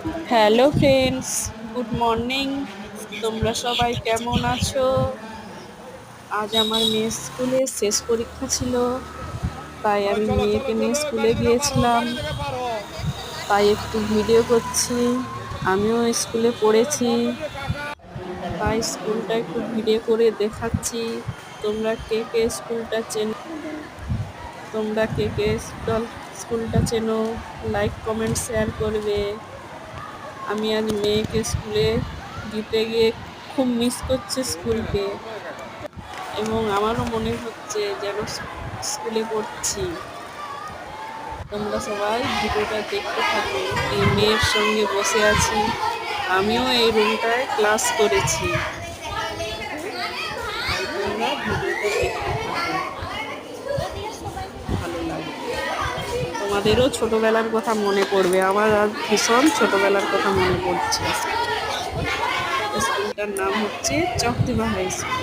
Hello friends, good morning. তোমরা সবাই কেমন আছো? আজ আমার মেয়ের স্কুলে শেষ পরীক্ষা ছিল, তাই আমি মেয়েকে নিয়ে স্কুলে গিয়েছিলাম। তাই একটু ভিডিও করছি। আমিও স্কুলে পড়েছি, তাই স্কুলটা একটু ভিডিও করে দেখাচ্ছি। তোমরা কে কে স্কুলটা চেনো? তোমরা কে কে স্কুলটা চেনো? লাইক কমেন্ট শেয়ার করবে। আমি আজ মেয়েকে স্কুলে দিতে গিয়ে খুব মিস করছি স্কুলকে, এবং আমারও মনে হচ্ছে যেন স্কুলে পড়ছি। তোমরা সবাই ভিডিওটা দেখতে থাকো। এই মেয়ের সঙ্গে বসে আছি, আমিও এই রুমটায় ক্লাস করেছি। তাই তোমরা ভিডিওটা দেখতে থাকো, ভালো লাগবে। তোমাদেরও ছোটবেলার কথা মনে পড়বে। আমার আজ ভীষণ ছোটবেলার কথা মনে পড়ছে। স্কুলটার নাম হচ্ছে চকদিবা হাই স্কুল।